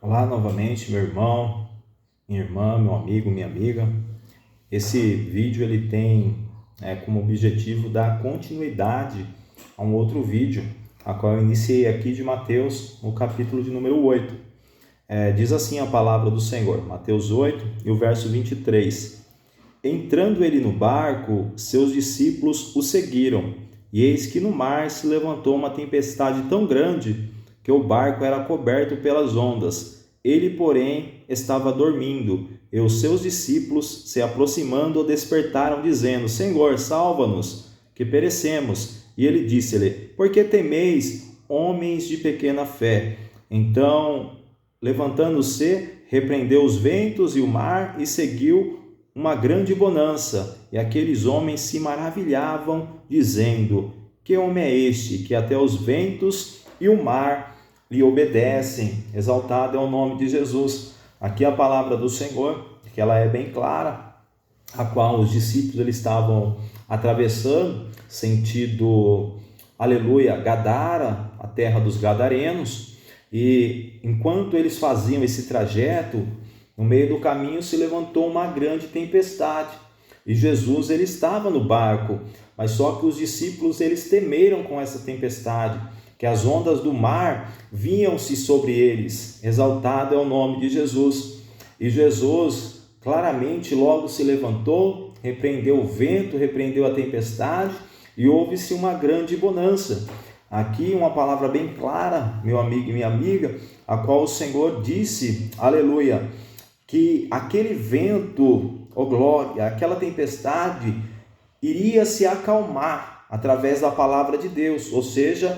Olá novamente, meu irmão, minha irmã, meu amigo, minha amiga. Esse vídeo ele tem como objetivo dar continuidade a um outro vídeo, a qual eu iniciei aqui de Mateus, no capítulo de número 8. Diz assim a palavra do Senhor, Mateus 8 e o verso 23. Entrando ele no barco, seus discípulos o seguiram, e eis que no mar se levantou uma tempestade tão grande que o barco era coberto pelas ondas. Ele, porém, estava dormindo, e os seus discípulos, se aproximando, o despertaram, dizendo: Senhor, salva-nos, que perecemos. E ele disse-lhe: Por que temeis, homens de pequena fé? Então, levantando-se, repreendeu os ventos e o mar e seguiu uma grande bonança, e aqueles homens se maravilhavam, dizendo: Que homem é este, que até os ventos e o mar lhe obedecem? Exaltado é o nome de Jesus. Aqui a palavra do Senhor, que ela é bem clara, a qual os discípulos eles estavam atravessando, sentido, aleluia, Gadara, a terra dos gadarenos, e enquanto eles faziam esse trajeto, no meio do caminho se levantou uma grande tempestade e Jesus ele estava no barco, mas só que os discípulos eles temeram com essa tempestade, que as ondas do mar vinham-se sobre eles. Exaltado é o nome de Jesus. E Jesus claramente logo se levantou, repreendeu o vento, repreendeu a tempestade e houve-se uma grande bonança. Aqui uma palavra bem clara, meu amigo e minha amiga, a qual o Senhor disse, aleluia, que aquele vento, oh glória, aquela tempestade iria se acalmar através da palavra de Deus, ou seja,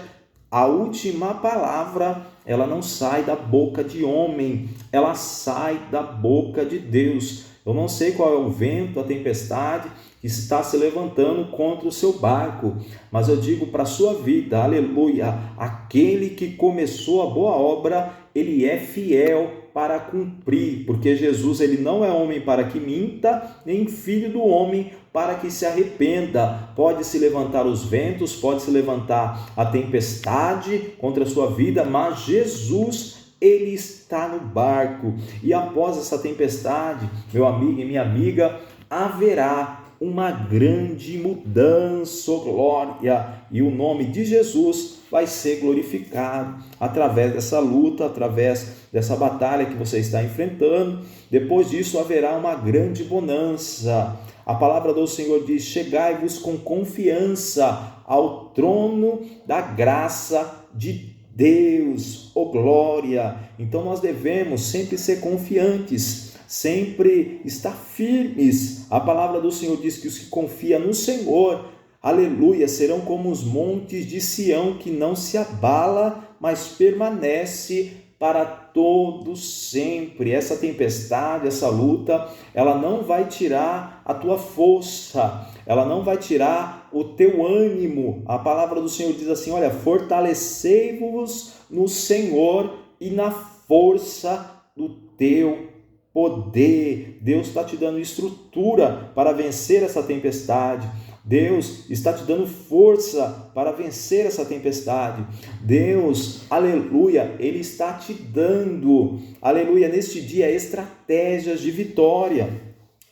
a última palavra, ela não sai da boca de homem, ela sai da boca de Deus. Eu não sei qual é o vento, a tempestade que está se levantando contra o seu barco, mas eu digo para a sua vida, aleluia, aquele que começou a boa obra, ele é fiel para cumprir, porque Jesus ele não é homem para que minta, nem filho do homem para que se arrependa. Pode se levantar os ventos, pode se levantar a tempestade contra a sua vida, mas Jesus, ele está no barco. E após essa tempestade, meu amigo e minha amiga, haverá uma grande mudança, oh glória, e o nome de Jesus vai ser glorificado através dessa luta, através dessa batalha que você está enfrentando. Depois disso haverá uma grande bonança. A palavra do Senhor diz: chegai-vos com confiança ao trono da graça de Deus, oh glória. Então nós devemos sempre ser confiantes, sempre estar firmes. A palavra do Senhor diz que os que confiam no Senhor, aleluia, serão como os montes de Sião, que não se abala, mas permanece para todo sempre. Essa tempestade, essa luta, ela não vai tirar a tua força, ela não vai tirar o teu ânimo. A palavra do Senhor diz assim: olha, fortalecei-vos no Senhor e na força do teu poder. Deus está te dando estrutura para vencer essa tempestade. Deus está te dando força para vencer essa tempestade. Deus, aleluia, Ele está te dando, aleluia, neste dia estratégias de vitória.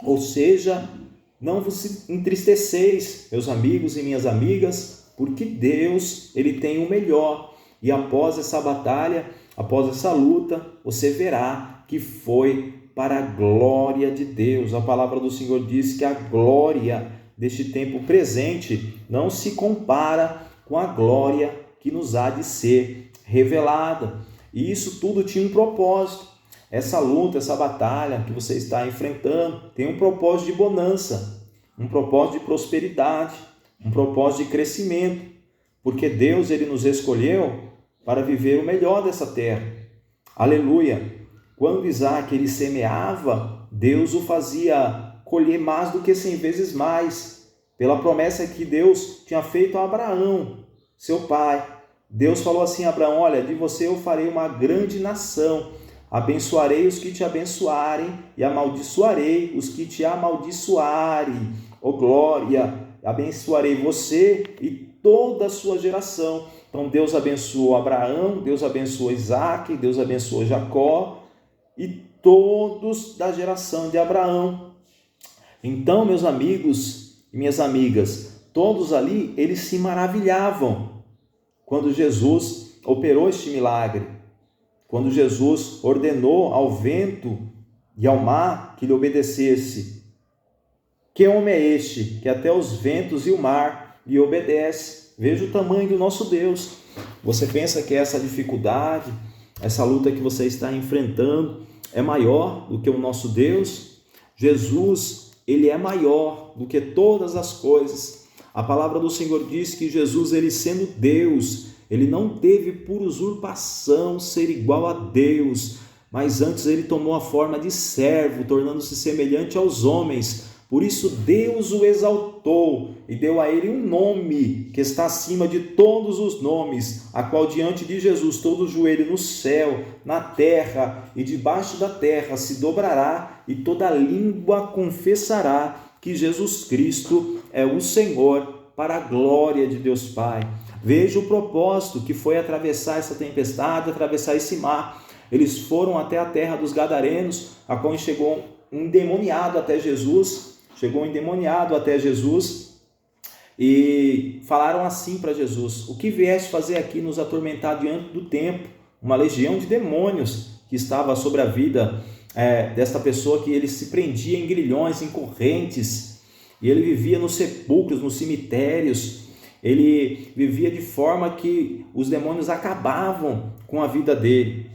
Ou seja, não vos entristeceis, meus amigos e minhas amigas, porque Deus, Ele tem o melhor. E após essa batalha, após essa luta, você verá que foi para a glória de Deus. A palavra do Senhor diz que a glória deste tempo presente não se compara com a glória que nos há de ser revelada. E isso tudo tinha um propósito. Essa luta, essa batalha que você está enfrentando tem um propósito de bonança, um propósito de prosperidade, um propósito de crescimento, porque Deus ele nos escolheu para viver o melhor dessa terra. Aleluia! Quando Isaac ele semeava, Deus o fazia colher mais do que 100 vezes mais, pela promessa que Deus tinha feito a Abraão, seu pai. Deus falou assim a Abraão: olha, de você eu farei uma grande nação, abençoarei os que te abençoarem e amaldiçoarei os que te amaldiçoarem. Oh glória! Abençoarei você e toda a sua geração. Então Deus abençoou Abraão, Deus abençoou Isaac, Deus abençoou Jacó e todos da geração de Abraão. Então, meus amigos e minhas amigas, todos ali, eles se maravilhavam quando Jesus operou este milagre, quando Jesus ordenou ao vento e ao mar que lhe obedecesse. Que homem é este que até os ventos e o mar lhe obedece? Veja o tamanho do nosso Deus. Você pensa que essa dificuldade, essa luta que você está enfrentando é maior do que o nosso Deus? Jesus, ele é maior do que todas as coisas. A palavra do Senhor diz que Jesus, ele sendo Deus, ele não teve por usurpação ser igual a Deus, mas antes ele tomou a forma de servo, tornando-se semelhante aos homens. Por isso Deus o exaltou e deu a ele um nome que está acima de todos os nomes, a qual diante de Jesus todo joelho no céu, na terra e debaixo da terra se dobrará e toda língua confessará que Jesus Cristo é o Senhor, para a glória de Deus Pai. Veja o propósito que foi atravessar essa tempestade, atravessar esse mar. Eles foram até a terra dos Gadarenos, a qual chegou um endemoniado até Jesus, e falaram assim para Jesus: o que vieste fazer aqui nos atormentar diante do tempo? Uma legião de demônios que estava sobre a vida desta pessoa, que ele se prendia em grilhões, em correntes, e ele vivia nos sepulcros, nos cemitérios. Ele vivia de forma que os demônios acabavam com a vida dele.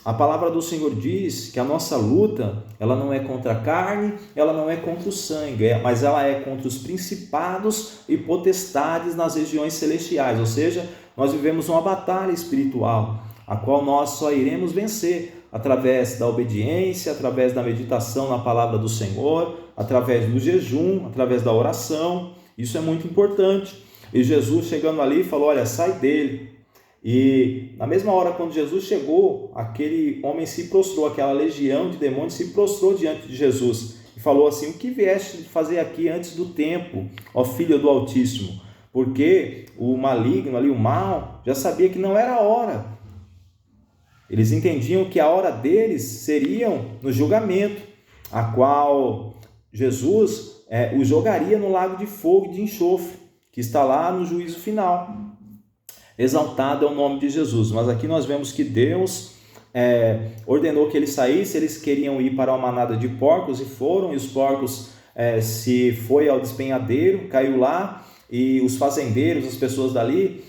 A palavra do Senhor diz que a nossa luta, ela não é contra a carne, ela não é contra o sangue, mas ela é contra os principados e potestades nas regiões celestiais. Ou seja, nós vivemos uma batalha espiritual, a qual nós só iremos vencer através da obediência, através da meditação na palavra do Senhor, através do jejum, através da oração. Isso é muito importante. E Jesus, chegando ali, falou: olha, sai dele. E na mesma hora, quando Jesus chegou, aquele homem se prostrou, aquela legião de demônios se prostrou diante de Jesus e falou assim: o que vieste fazer aqui antes do tempo, ó Filho do Altíssimo? Porque o maligno ali, o mal, já sabia que não era a hora. Eles entendiam que a hora deles seriam no julgamento, a qual Jesus o jogaria no lago de fogo e de enxofre, que está lá no juízo final. Exaltado é o nome de Jesus. Mas aqui nós vemos que Deus ordenou que eles saíssem. Eles queriam ir para uma manada de porcos e foram, e os porcos se foi ao despenhadeiro, caiu lá, e os fazendeiros, as pessoas dali,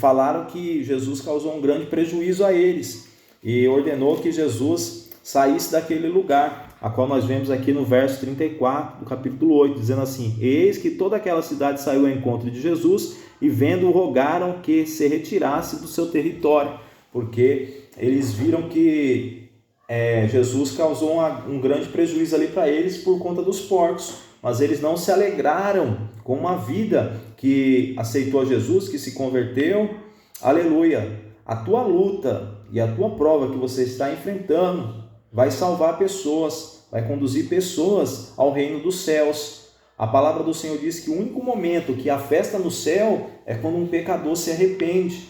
falaram que Jesus causou um grande prejuízo a eles e ordenou que Jesus saísse daquele lugar, a qual nós vemos aqui no verso 34 do capítulo 8, dizendo assim: eis que toda aquela cidade saiu ao encontro de Jesus, e vendo, rogaram que se retirasse do seu território, porque eles viram que Jesus causou um grande prejuízo ali para eles por conta dos porcos, mas eles não se alegraram com uma vida que aceitou a Jesus, que se converteu. Aleluia! A tua luta e a tua prova que você está enfrentando vai salvar pessoas, vai conduzir pessoas ao reino dos céus. A palavra do Senhor diz que o único momento que há festa no céu é quando um pecador se arrepende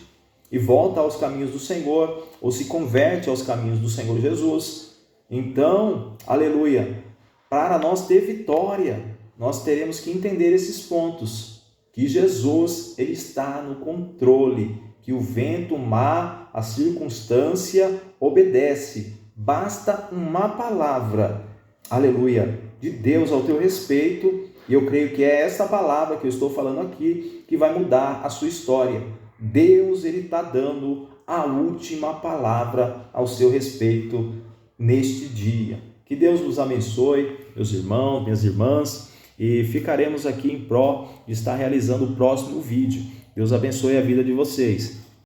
e volta aos caminhos do Senhor, ou se converte aos caminhos do Senhor Jesus. Então, aleluia, para nós ter vitória, nós teremos que entender esses pontos, que Jesus, ele está no controle, que o vento, o mar, a circunstância obedece. Basta uma palavra, aleluia, de Deus ao teu respeito, e eu creio que é essa palavra que eu estou falando aqui que vai mudar a sua história. Deus, ele está dando a última palavra ao seu respeito neste dia. Que Deus nos abençoe, meus irmãos, minhas irmãs, e ficaremos aqui em pró de estar realizando o próximo vídeo. Deus abençoe a vida de vocês.